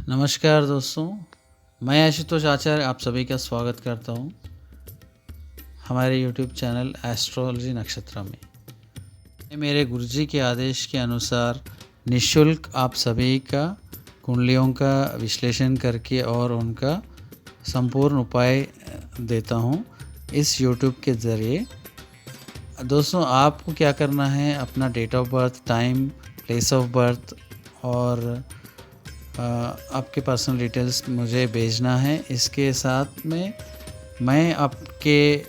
नमस्कार दोस्तों, मैं आशुतोष आचार्य आप सभी का स्वागत करता हूँ हमारे YouTube चैनल एस्ट्रोलॉजी नक्षत्र में। मेरे गुरुजी के आदेश के अनुसार निःशुल्क आप सभी का कुंडलियों का विश्लेषण करके और उनका संपूर्ण उपाय देता हूँ इस YouTube के ज़रिए। दोस्तों, आपको क्या करना है, अपना date of birth, time, place of birth और आपके पर्सनल डिटेल्स मुझे भेजना है। इसके साथ में मैं आपके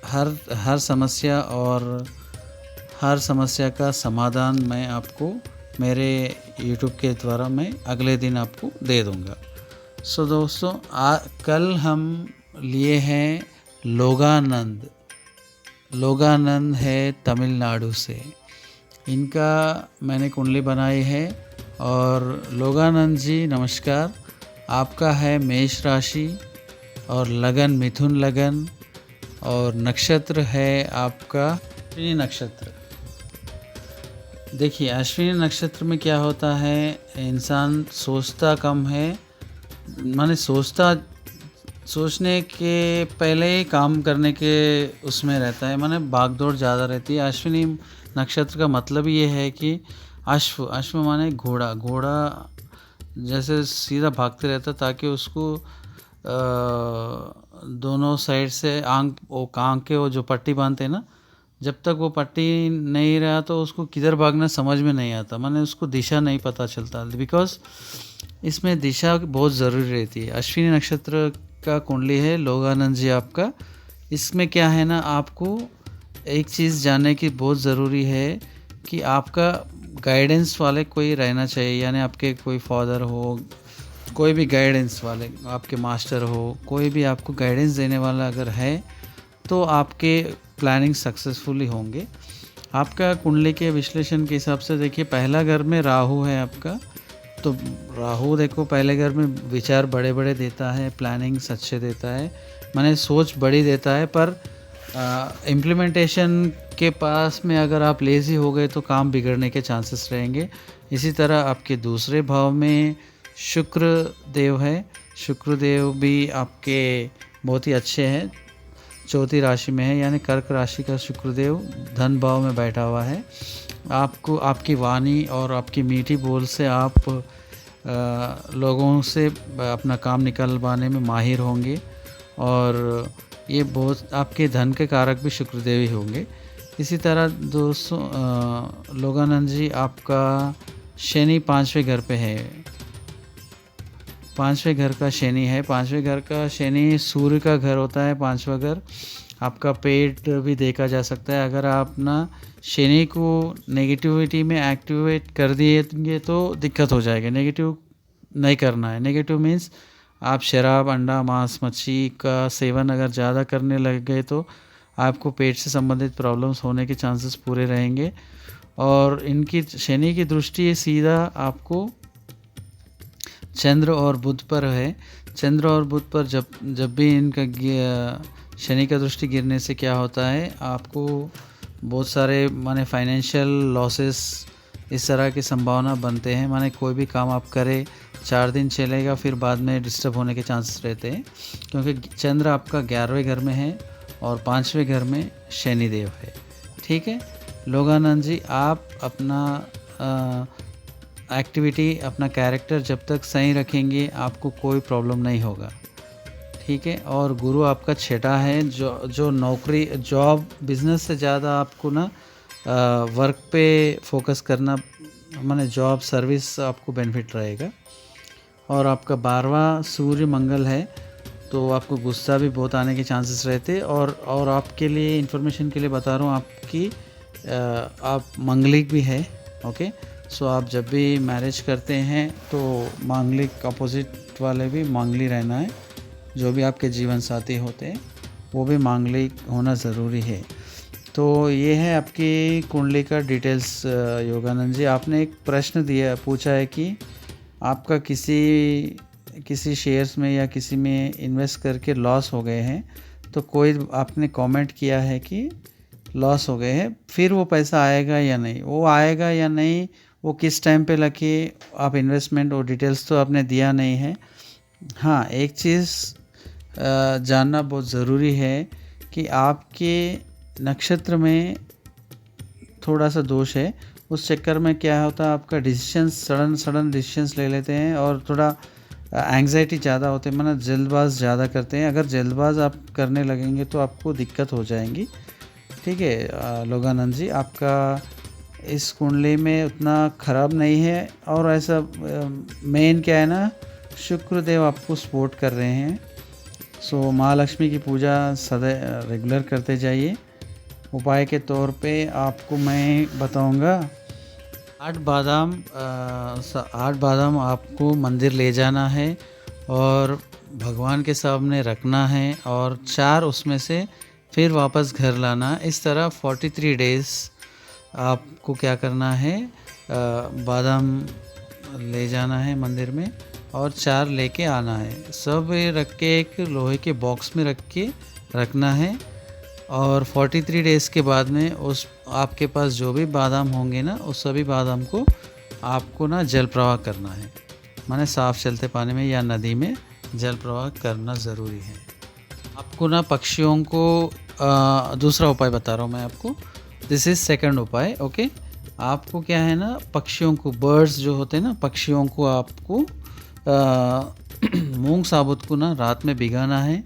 हर समस्या का समाधान मैं आपको मेरे YouTube के द्वारा मैं अगले दिन आपको दे दूँगा। सो दोस्तों, कल हम लिए हैं लोगानंद। लोगानंद है तमिलनाडु से। इनका मैंने कुंडली बनाई है। और लोगानंद जी नमस्कार। आपका है मेष राशि और लगन मिथुन लगन और नक्षत्र है आपका अश्विनी नक्षत्र। देखिए, अश्विनी नक्षत्र में क्या होता है, इंसान सोचता कम है, माने सोचने के पहले ही काम करने के उसमें रहता है, माने भागदौड़ ज़्यादा रहती है। अश्विनी नक्षत्र का मतलब ये है कि अश्व माने घोड़ा जैसे सीधा भागते रहता ताकि उसको दोनों साइड से आँख के वो जो पट्टी बांधते हैं ना, जब तक वो पट्टी नहीं रहा तो उसको किधर भागना समझ में नहीं आता, माने उसको दिशा नहीं पता चलता। बिकॉज इसमें दिशा बहुत ज़रूरी रहती है। अश्विनी नक्षत्र का कुंडली है लोगानंद जी आपका। इसमें क्या है ना, आपको एक चीज़ जानने की बहुत ज़रूरी है कि आपका गाइडेंस वाले कोई रहना चाहिए, यानी आपके कोई फादर हो, कोई भी गाइडेंस वाले, आपके मास्टर हो, कोई भी आपको गाइडेंस देने वाला अगर है तो आपके प्लानिंग सक्सेसफुली होंगे। आपका कुंडली के विश्लेषण के हिसाब से देखिए, पहला घर में राहु है आपका। तो राहु देखो पहले घर में विचार बड़े बड़े देता है, प्लानिंग्स अच्छे देता है, माने सोच बड़ी देता है, पर इम्प्लीमेंटेशन के पास में अगर आप लेज़ी हो गए तो काम बिगड़ने के चांसेस रहेंगे। इसी तरह आपके दूसरे भाव में शुक्र देव है। शुक्र देव भी आपके बहुत ही अच्छे हैं, चौथी राशि में है, यानी कर्क राशि का शुक्रदेव धन भाव में बैठा हुआ है। आपको आपकी वाणी और आपकी मीठी बोल से आप लोगों से अपना काम निकलवाने में माहिर होंगे और ये बहुत आपके धन के कारक भी शुक्रदेव ही होंगे। इसी तरह दोस्तों, लोगानंद जी आपका शनि 5वें घर पे है। 5वें घर का शनि है। 5वें घर का शनि सूर्य का घर होता है। 5वां घर आपका पेट भी देखा जा सकता है। अगर आप ना शनि को नेगेटिविटी में एक्टिवेट कर दिएंगे तो दिक्कत हो जाएगी। नेगेटिव नहीं करना है। नेगेटिव मीन्स आप शराब, अंडा, मांस, मच्छी का सेवन अगर ज़्यादा करने लग गए तो आपको पेट से संबंधित प्रॉब्लम्स होने के चांसेस पूरे रहेंगे। और इनकी शनि की दृष्टि सीधा आपको चंद्र और बुध पर है। चंद्र और बुध पर जब भी इनका शनि का दृष्टि गिरने से क्या होता है, आपको बहुत सारे माने फाइनेंशियल लॉसेस इस तरह की संभावना बनते हैं। माने कोई भी काम आप करें 4 दिन चलेगा, फिर बाद में डिस्टर्ब होने के चांसेस रहते हैं, क्योंकि चंद्र आपका 11वें घर में है और 5वें घर में शनिदेव है। ठीक है लोगानंद जी, आप अपना एक्टिविटी, अपना कैरेक्टर जब तक सही रखेंगे आपको कोई प्रॉब्लम नहीं होगा। ठीक है। और गुरु आपका छठा है, जो नौकरी, जॉब, बिजनेस से ज़्यादा आपको ना वर्क पे फोकस करना, माने जॉब सर्विस आपको बेनिफिट रहेगा। और आपका 12वां सूर्य मंगल है, तो आपको गुस्सा भी बहुत आने के चांसेस रहते हैं। और आपके लिए इन्फॉर्मेशन के लिए बता रहा हूँ, आपकी आप मांगलिक भी है। ओके, सो आप जब भी मैरिज करते हैं तो मांगलिक अपोजिट वाले भी मांगली रहना है। जो भी आपके जीवन साथी होते हैं वो भी मांगलिक होना ज़रूरी है। तो ये है आपकी कुंडली का डिटेल्स। योगानंद जी, आपने एक प्रश्न पूछा है कि आपका किसी शेयर्स में या किसी में इन्वेस्ट करके लॉस हो गए हैं, तो कोई आपने कमेंट किया है कि लॉस हो गए हैं, फिर वो पैसा आएगा या नहीं। वो आएगा या नहीं वो किस टाइम पे लगे आप इन्वेस्टमेंट और डिटेल्स तो आपने दिया नहीं है। हाँ, एक चीज़ जानना बहुत ज़रूरी है कि आपके नक्षत्र में थोड़ा सा दोष है। उस चक्कर में क्या होता है, आपका डिसीजंस सडन डिसीजंस ले लेते हैं और थोड़ा एंग्जाइटी ज़्यादा होते हैं, मतलब जल्दबाज ज़्यादा करते हैं। अगर जल्दबाज आप करने लगेंगे तो आपको दिक्कत हो जाएंगी। ठीक है लोगानंद जी, आपका इस कुंडली में उतना ख़राब नहीं है। और ऐसा मेन क्या है ना, शुक्र देव आपको सपोर्ट कर रहे हैं। सो महालक्ष्मी की पूजा सदा रेगुलर करते जाइए। उपाय के तौर पे आपको मैं बताऊंगा, 8 बादाम आपको मंदिर ले जाना है और भगवान के सामने रखना है और 4 उसमें से फिर वापस घर लाना। इस तरह 43 डेज़ आपको क्या करना है, बादाम ले जाना है मंदिर में और 4 लेके आना है। सब रख के एक लोहे के बॉक्स में रख के रखना है और 43 डेज़ के बाद में उस आपके पास जो भी बादाम होंगे ना, उस सभी बादाम को आपको ना जल प्रवाह करना है, माने साफ़ चलते पानी में या नदी में जल प्रवाह करना ज़रूरी है। आपको ना पक्षियों को दूसरा उपाय बता रहा हूँ मैं आपको, दिस इज़ सेकंड उपाय। ओके, आपको क्या है ना, पक्षियों को, बर्ड्स जो होते हैं ना, पक्षियों को आपको मूंग साबुत को ना रात में भिगाना है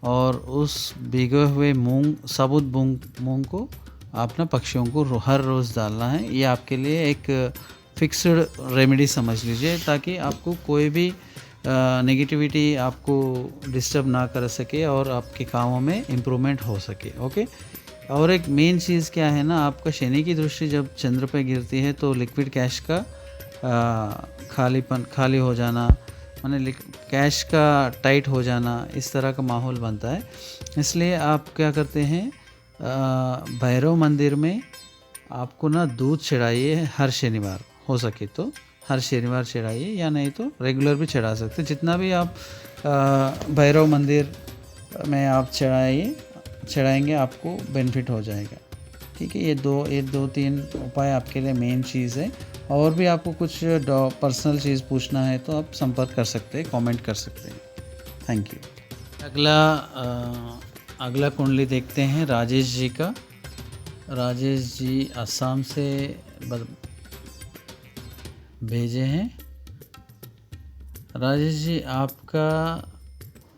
और उस भीगे हुए साबुत मूंग को आप ना पक्षियों को हर रोज़ डालना है। ये आपके लिए एक फिक्स्ड रेमेडी समझ लीजिए, ताकि आपको कोई भी नेगेटिविटी आपको डिस्टर्ब ना कर सके और आपके कामों में इम्प्रूवमेंट हो सके। ओके, और एक मेन चीज़ क्या है ना, आपका शनि की दृष्टि जब चंद्र पे गिरती है तो लिक्विड कैश का खाली हो जाना, माने कैश का टाइट हो जाना, इस तरह का माहौल बनता है। इसलिए आप क्या करते हैं, भैरव मंदिर में आपको ना दूध चढ़ाइए हर शनिवार, हो सके तो हर शनिवार चढ़ाइए, या नहीं तो रेगुलर भी चढ़ा सकते। जितना भी आप भैरव मंदिर में आप चढ़ाएंगे आपको बेनिफिट हो जाएगा। ठीक है, ये दो तीन उपाय आपके लिए मेन चीज़ है। और भी आपको कुछ पर्सनल चीज़ पूछना है तो आप संपर्क कर सकते हैं, कमेंट कर सकते हैं। Thank you. अगला कुंडली देखते हैं राजेश जी का। राजेश जी असम से भेजे हैं। राजेश जी, आपका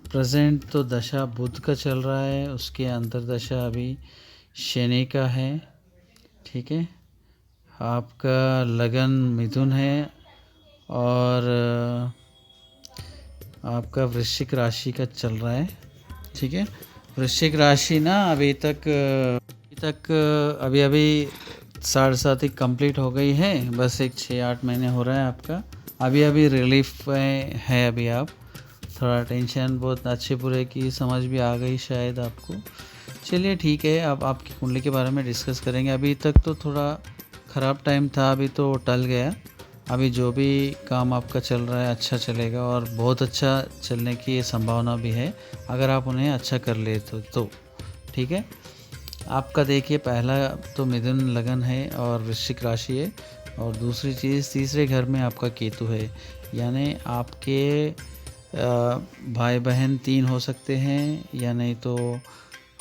प्रेजेंट तो दशा बुध का चल रहा है, उसके अंतर्दशा अभी शनि का है। ठीक है, आपका लगन मिथुन है और आपका वृश्चिक राशि का चल रहा है। ठीक है, वृश्चिक राशि ना अभी तक अभी 7.5 ही कंप्लीट हो गई है, बस एक 6-8 महीने हो रहा है आपका। अभी रिलीफ में है। अभी आप थोड़ा टेंशन बहुत अच्छे बुरे की समझ भी आ गई शायद आपको। चलिए ठीक है, अब आपकी कुंडली के बारे में डिस्कस करेंगे। अभी तक तो थोड़ा ख़राब टाइम था, अभी तो टल गया। अभी जो भी काम आपका चल रहा है अच्छा चलेगा और बहुत अच्छा चलने की संभावना भी है, अगर आप उन्हें अच्छा कर ले तो ठीक है। आपका देखिए, पहला तो मिथुन लगन है और वृश्चिक राशि है, और दूसरी चीज़ तीसरे घर में आपका केतु है, यानी आपके भाई बहन 3 हो सकते हैं, या नहीं तो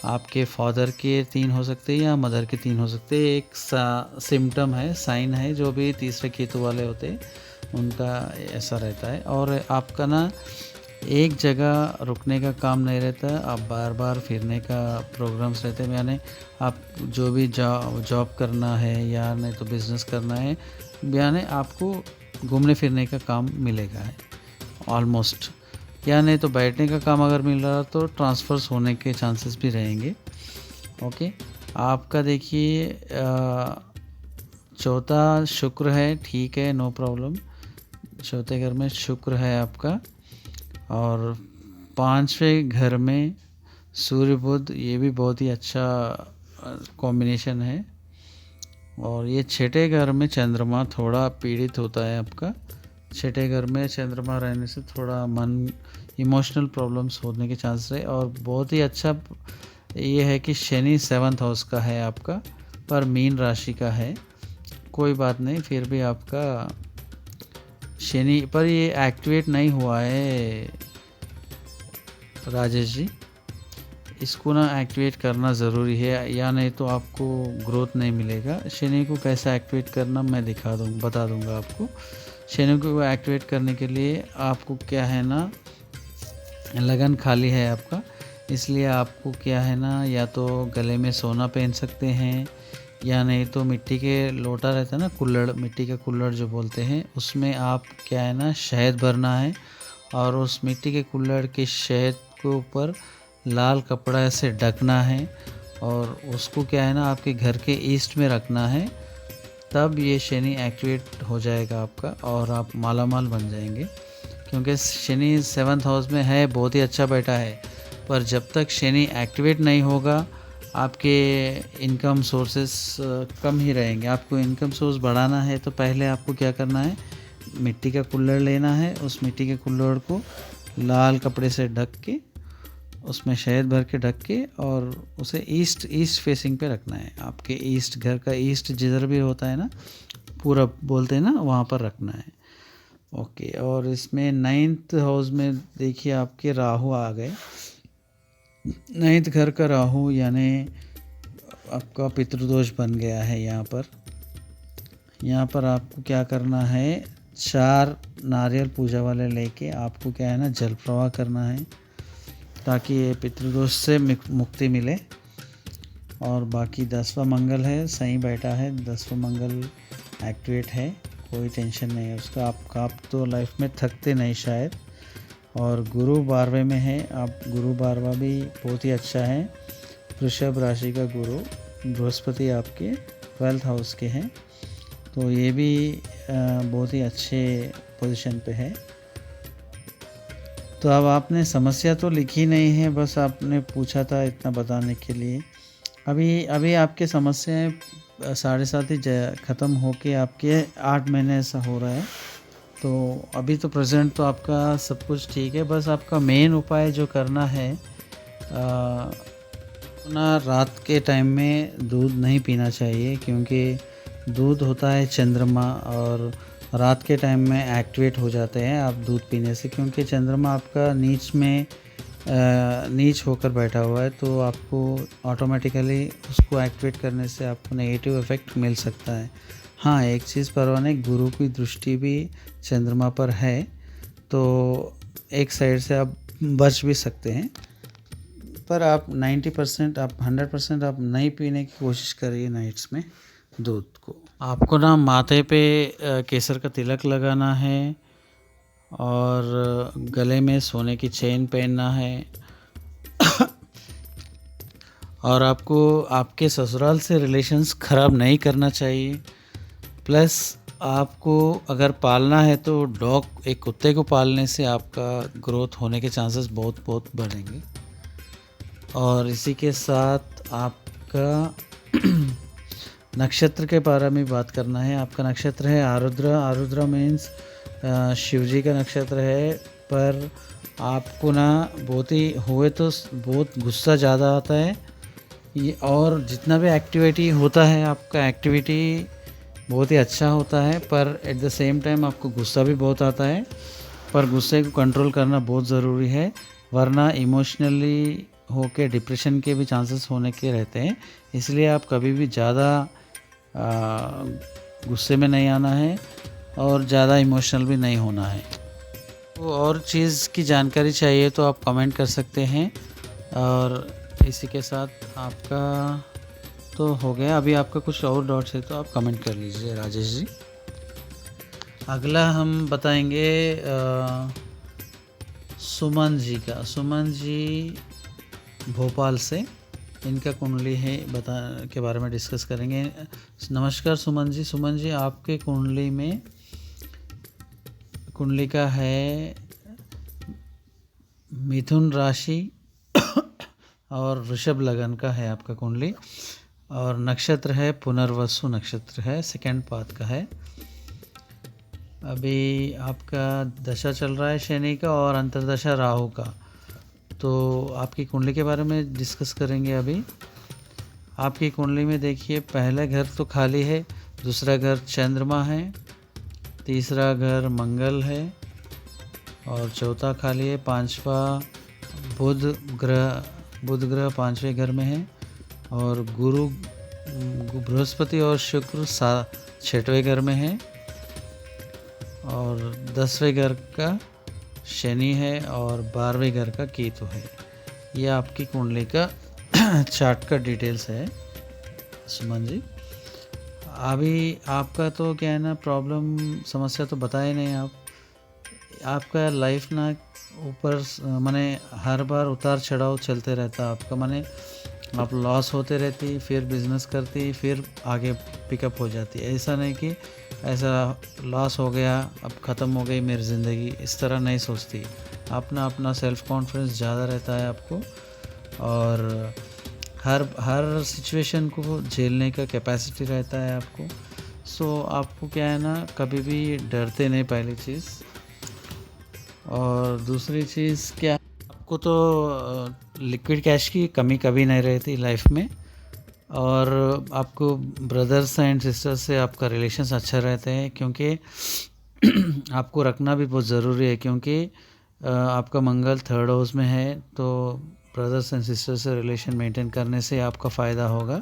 आपके फादर के 3 हो सकते हैं या मदर के 3 हो सकते हैं। एक सिम्टम है, साइन है, जो भी तीसरे केतु वाले होते हैं उनका ऐसा रहता है। और आपका ना एक जगह रुकने का काम नहीं रहता, आप बार बार फिरने का प्रोग्राम्स रहते हैं, यानी आप जो भी जॉब करना है या नहीं तो बिज़नेस करना है, यानी आपको घूमने फिरने का काम मिलेगा है ऑलमोस्ट, या नहीं तो बैठने का काम अगर मिल रहा तो ट्रांसफ़र्स होने के चांसेस भी रहेंगे। ओके, आपका देखिए चौथा शुक्र है, ठीक है, नो प्रॉब्लम, चौथे घर में शुक्र है आपका। और 5वें घर में सूर्य बुध, ये भी बहुत ही अच्छा कॉम्बिनेशन है। और ये 6ठे घर में चंद्रमा थोड़ा पीड़ित होता है आपका। 6ठे घर में चंद्रमा रहने से थोड़ा मन इमोशनल प्रॉब्लम्स होने के चांस है। और बहुत ही अच्छा ये है कि शनि 7th हाउस का है आपका, पर मीन राशि का है। कोई बात नहीं, फिर भी आपका शनि पर ये एक्टिवेट नहीं हुआ है राजेश जी। इसको ना एक्टिवेट करना ज़रूरी है, या नहीं तो आपको ग्रोथ नहीं मिलेगा। शनि को कैसे एक्टिवेट करना मैं बता दूंगा आपको। शनि को एक्टिवेट करने के लिए आपको क्या है ना, लगन खाली है आपका, इसलिए आपको क्या है ना, या तो गले में सोना पहन सकते हैं, या नहीं तो मिट्टी के लोटा रहता है ना, कुल्हड़, मिट्टी का कुल्हड़ जो बोलते हैं, उसमें आप क्या है ना शहद भरना है, और उस मिट्टी के कुल्हड़ के शहद के ऊपर लाल कपड़ा से ढकना है, और उसको क्या है ना आपके घर के ईस्ट में रखना है। तब ये शनि एक्टिवेट हो जाएगा आपका, और आप मालामाल बन जाएंगे। क्योंकि शनि 7th हाउस में है, बहुत ही अच्छा बैठा है, पर जब तक शनि एक्टिवेट नहीं होगा आपके इनकम सोर्सेस कम ही रहेंगे। आपको इनकम सोर्स बढ़ाना है तो पहले आपको क्या करना है, मिट्टी का कुल्हड़ लेना है, उस मिट्टी के कुल्हड़ को लाल कपड़े से ढक के, उसमें शहद भर के ढक के, और उसे ईस्ट फेसिंग पे रखना है। आपके ईस्ट, घर का ईस्ट जिधर भी होता है ना, पूरब बोलते हैं ना, वहाँ पर रखना है। ओके, और इसमें 9th हाउस में देखिए आपके राहु आ गए। 9th घर का राहु यानी आपका पितृदोष बन गया है। यहाँ पर आपको क्या करना है, 4 नारियल पूजा वाले लेके आपको क्या है ना जल प्रवाह करना है, ताकि ये पितृदोष से मुक्ति मिले। और बाकी 10वां मंगल है, सही बैठा है, 10वां मंगल एक्टिवेट है, कोई टेंशन नहीं है उसका। आप तो लाइफ में थकते नहीं शायद। और गुरु 12वें में है, आप गुरु 12वां भी बहुत ही अच्छा है। वृषभ राशि का गुरु बृहस्पति आपके 12th हाउस के हैं, तो ये भी बहुत ही अच्छे पोजीशन पे है। तो अब आपने समस्या तो लिखी नहीं है, बस आपने पूछा था इतना बताने के लिए। अभी आपके समस्याएं 7.5 ही ख़त्म होके आपके 8 महीने ऐसा हो रहा है। तो अभी तो प्रेजेंट तो आपका सब कुछ ठीक है। बस आपका मेन उपाय जो करना है, ना रात के टाइम में दूध नहीं पीना चाहिए, क्योंकि दूध होता है चंद्रमा, और रात के टाइम में एक्टिवेट हो जाते हैं आप दूध पीने से, क्योंकि चंद्रमा आपका नीच होकर बैठा हुआ है, तो आपको ऑटोमेटिकली उसको एक्टिवेट करने से आपको नेगेटिव इफ़ेक्ट मिल सकता है। हाँ, एक चीज़ परवाह नहीं, गुरु की दृष्टि भी चंद्रमा पर है, तो एक साइड से आप बच भी सकते हैं। पर आप 90%, आप 100% आप नहीं पीने की कोशिश करिए नाइट्स में दूध को। आपको ना माथे पे केसर का तिलक लगाना है, और गले में सोने की चेन पहनना है, और आपको आपके ससुराल से रिलेशंस ख़राब नहीं करना चाहिए। प्लस आपको अगर पालना है तो एक कुत्ते को पालने से आपका ग्रोथ होने के चांसेस बहुत बढ़ेंगे। और इसी के साथ आपका नक्षत्र के बारे में बात करना है। आपका नक्षत्र है आरुद्र। आरुद्र मीन्स शिवजी का नक्षत्र है, पर आपको ना बहुत ही हुए तो बहुत गुस्सा ज़्यादा आता है ये, और जितना भी एक्टिविटी होता है आपका एक्टिविटी बहुत ही अच्छा होता है, पर एट द सेम टाइम आपको गुस्सा भी बहुत आता है। पर गुस्से को कंट्रोल करना बहुत ज़रूरी है, वरना इमोशनली होके डिप्रेशन के भी चांसेस होने के रहते हैं। इसलिए आप कभी भी ज़्यादा गुस्से में नहीं आना है, और ज़्यादा इमोशनल भी नहीं होना है। तो और चीज़ की जानकारी चाहिए तो आप कमेंट कर सकते हैं। और इसी के साथ आपका तो हो गया। अभी आपका कुछ और डाउट्स है तो आप कमेंट कर लीजिए राजेश जी। अगला हम बताएंगे सुमन जी का। सुमन जी भोपाल से, इनका कुंडली है के बारे में डिस्कस करेंगे। नमस्कार सुमन जी। सुमन जी, आपके कुंडली का है मिथुन राशि और वृषभ लगन का है आपका कुंडली, और नक्षत्र है पुनर्वसु नक्षत्र है, 2nd पाद का है। अभी आपका दशा चल रहा है शनि का और अंतर्दशा राहु का। तो आपकी कुंडली के बारे में डिस्कस करेंगे। अभी आपकी कुंडली में देखिए, पहला घर तो खाली है, दूसरा घर चंद्रमा है, तीसरा घर मंगल है और चौथा खाली है। पांचवा बुध ग्रह पांचवें घर में है और गुरु बृहस्पति और शुक्र छठवें घर में है और 10वें घर का शनि है और 12वें घर का केतु है। ये आपकी कुंडली का चार्ट का डिटेल्स है सुमन जी। अभी आपका तो क्या है ना, प्रॉब्लम समस्या तो बताए नहीं आपका लाइफ ना ऊपर माने हर बार उतार चढ़ाव चलते रहता आपका, माने आप लॉस होते रहती, फिर बिजनेस करती, फिर आगे पिकअप हो जाती। ऐसा नहीं कि ऐसा लॉस हो गया अब ख़त्म हो गई मेरी ज़िंदगी, इस तरह नहीं सोचती। अपना सेल्फ कॉन्फिडेंस ज़्यादा रहता है आपको और हर सिचुएशन को झेलने का कैपेसिटी रहता है आपको। सो आपको क्या है ना, कभी भी डरते नहीं, पहली चीज़। और दूसरी चीज़ क्या, आपको तो लिक्विड कैश की कमी कभी नहीं रहती लाइफ में और आपको ब्रदर्स एंड सिस्टर्स से आपका रिलेशंस अच्छा रहते हैं, क्योंकि आपको रखना भी बहुत ज़रूरी है, क्योंकि आपका मंगल 3rd हाउस में है। तो ब्रदर्स एंड सिस्टर्स से रिलेशन मेंटेन करने से आपका फ़ायदा होगा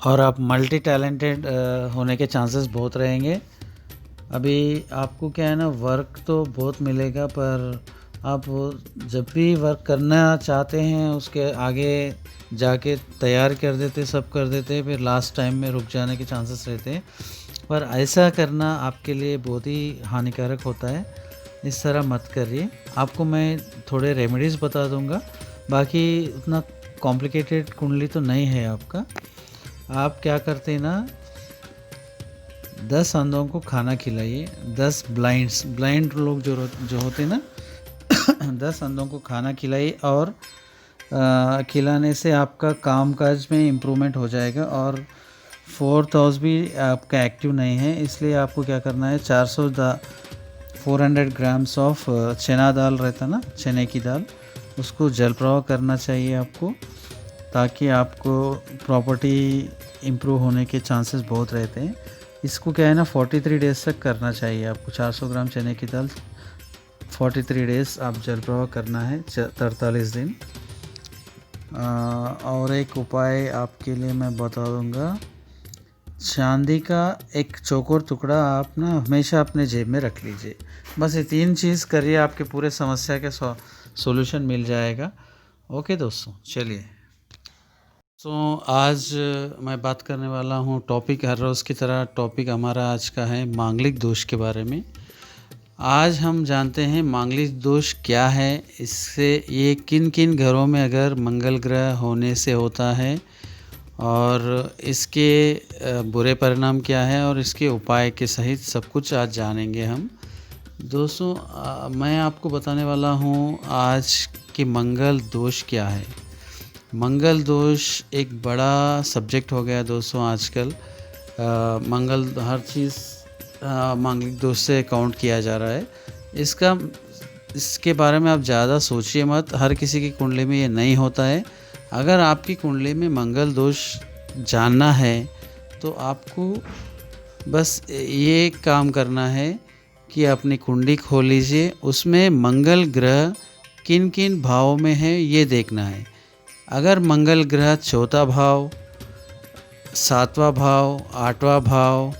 और आप मल्टी टैलेंटेड होने के चांसेस बहुत रहेंगे। अभी आपको क्या है ना, वर्क तो बहुत मिलेगा, पर आप जब भी वर्क करना चाहते हैं उसके आगे जाके तैयार कर देते, सब कर देते, फिर लास्ट टाइम में रुक जाने के चांसेस रहते हैं। पर ऐसा करना आपके लिए बहुत ही हानिकारक होता है, इस तरह मत करिए। आपको मैं थोड़े रेमेडीज़ बता दूंगा, बाकी उतना कॉम्प्लिकेटेड कुंडली तो नहीं है आपका। आप क्या करते हैं ना, 10 अंधों को खाना खिलाइए, 10 ब्लाइंड लोग जो होते हैं ना 10 अंधों को खाना खिलाइए और खिलाने से आपका काम काज में इम्प्रूवमेंट हो जाएगा। और 4th हाउस भी आपका एक्टिव नहीं है, इसलिए आपको क्या करना है, 400 ग्राम्स ऑफ चना दाल रहता ना, चने की दाल, उसको जल प्रवाह करना चाहिए आपको, ताकि आपको प्रॉपर्टी इम्प्रूव होने के चांसेस बहुत रहते हैं। इसको क्या है ना 43 डेज तक करना चाहिए आपको। 400 ग्राम चने की दाल 43 डेज आप जल प्रवाह करना है, 43 दिन। और एक उपाय आपके लिए मैं बता दूंगा, चांदी का एक चौकोर टुकड़ा आप ना हमेशा अपने जेब में रख लीजिए। बस ये 3 चीज़ करिए, आपके पूरे समस्या के सॉल्यूशन मिल जाएगा। ओके दोस्तों, चलिए। आज मैं बात करने वाला हूँ, टॉपिक हर रोज़ की तरह टॉपिक हमारा आज का है मांगलिक दोष के बारे में। आज हम जानते हैं मांगलिक दोष क्या है, इससे ये किन किन घरों में अगर मंगल ग्रह होने से होता है और इसके बुरे परिणाम क्या है और इसके उपाय के सहित सब कुछ आज जानेंगे हम। दोस्तों मैं आपको बताने वाला हूँ आज कि मंगल दोष क्या है। मंगल दोष एक बड़ा सब्जेक्ट हो गया दोस्तों आजकल। मंगल हर चीज़ मांगलिक दोष से काउंट किया जा रहा है। इसके बारे में आप ज़्यादा सोचिए मत, हर किसी की कुंडली में ये नहीं होता है। अगर आपकी कुंडली में मंगल दोष जानना है तो आपको बस ये काम करना है कि अपनी कुंडली खोल लीजिए, उसमें मंगल ग्रह किन किन भावों में है ये देखना है। अगर मंगल ग्रह 4था भाव, 7वां भाव, 8वां भाव,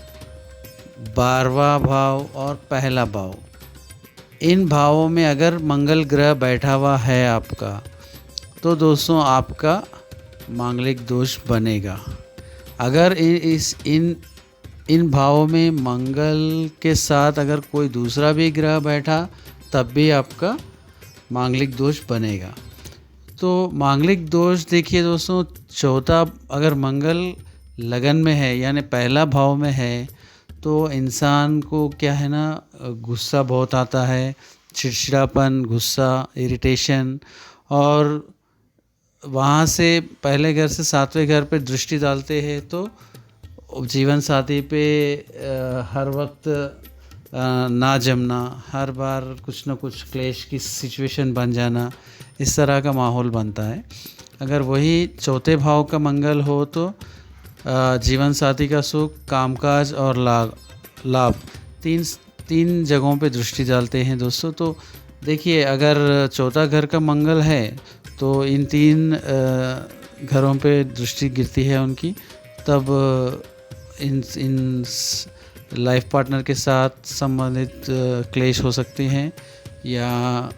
12वां भाव और पहला भाव, इन भावों में अगर मंगल ग्रह बैठा हुआ है आपका, तो दोस्तों आपका मांगलिक दोष बनेगा। अगर इन भावों में मंगल के साथ अगर कोई दूसरा भी ग्रह बैठा, तब भी आपका मांगलिक दोष बनेगा। तो मांगलिक दोष देखिए दोस्तों, 4था अगर मंगल लगन में है यानी पहला भाव में है, तो इंसान को क्या है ना, गुस्सा बहुत आता है, चिड़चिड़ापन, गुस्सा, इरिटेशन, और वहाँ से पहले घर से 7वें घर पे दृष्टि डालते हैं तो जीवन साथी पे हर वक्त ना जमना, हर बार कुछ ना कुछ क्लेश की सिचुएशन बन जाना, इस तरह का माहौल बनता है। अगर वही चौथे भाव का मंगल हो तो जीवन साथी का सुख, कामकाज और लाभ तीन तीन जगहों पे दृष्टि डालते हैं दोस्तों। तो देखिए, अगर चौथा घर का मंगल है तो इन तीन घरों पे दृष्टि गिरती है उनकी, तब इन लाइफ पार्टनर के साथ संबंधित क्लेश हो सकते हैं, या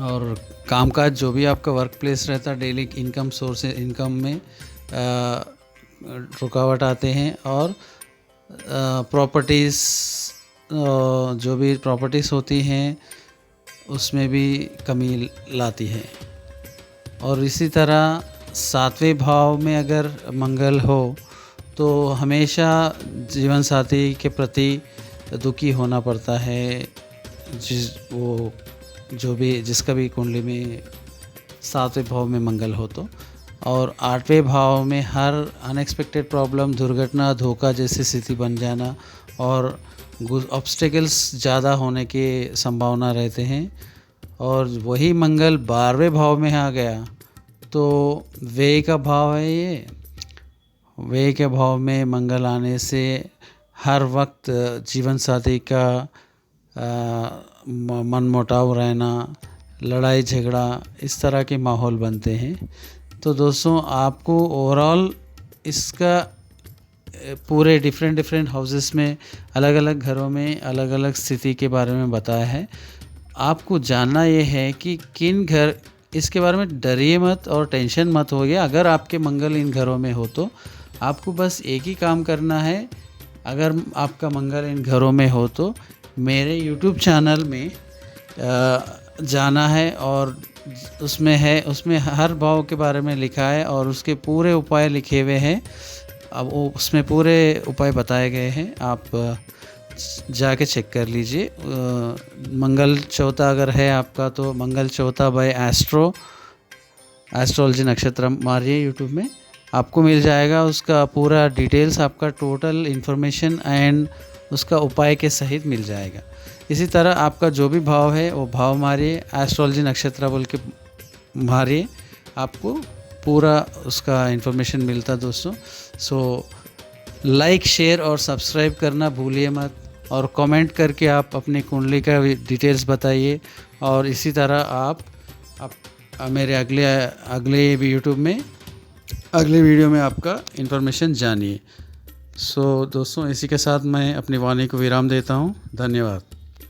और कामकाज जो भी आपका वर्क प्लेस रहता है, डेली इनकम सोर्स इनकम में रुकावट आते हैं, और प्रॉपर्टीज़ जो भी प्रॉपर्टीज़ होती हैं उसमें भी कमी लाती है। और इसी तरह सातवें भाव में अगर मंगल हो तो हमेशा जीवन साथी के प्रति दुखी होना पड़ता है, जिसका भी कुंडली में सातवें भाव में मंगल हो तो। और आठवें भाव में हर अनएक्सपेक्टेड प्रॉब्लम, दुर्घटना, धोखा जैसी स्थिति बन जाना और ऑब्स्टिकल्स ज़्यादा होने की संभावना रहते हैं। और वही मंगल 12वें भाव में आ गया तो व्यय का भाव है ये। व्यय के भाव में मंगल आने से हर वक्त जीवन साथी का मनमुटाव रहना, लड़ाई झगड़ा, इस तरह के माहौल बनते हैं। तो दोस्तों, आपको ओवरऑल इसका पूरे डिफरेंट हाउसेस में, अलग अलग घरों में अलग अलग स्थिति के बारे में बताया है। आपको जानना ये है कि किन घर, इसके बारे में डरिए मत और टेंशन मत होइए। अगर आपके मंगल इन घरों में हो तो आपको बस एक ही काम करना है। अगर आपका मंगल इन घरों में हो तो मेरे YouTube चैनल में जाना है, और उसमें हर भाव के बारे में लिखा है और उसके पूरे उपाय लिखे हुए हैं। अब वो उसमें पूरे उपाय बताए गए हैं, आप जाके चेक कर लीजिए। मंगल चौथा अगर है आपका तो मंगल चौथा बाय एस्ट्रोलॉजी नक्षत्र मारिए यूट्यूब में, आपको मिल जाएगा। उसका पूरा डिटेल्स, आपका टोटल इन्फॉर्मेशन एंड उसका उपाय के सहित मिल जाएगा। इसी तरह आपका जो भी भाव है वो भाव मारिए, एस्ट्रोलॉजी नक्षत्र बोल के मारिए, आपको पूरा उसका इन्फॉर्मेशन मिलता दोस्तों। सो लाइक, शेयर और सब्सक्राइब करना भूलिए मत, और कमेंट करके आप अपनी कुंडली का डिटेल्स बताइए। और इसी तरह आप मेरे अगले यूट्यूब में अगले वीडियो में आपका इन्फॉर्मेशन जानिए। सो दोस्तों, इसी के साथ मैं अपनी वाणी को विराम देता हूँ। धन्यवाद।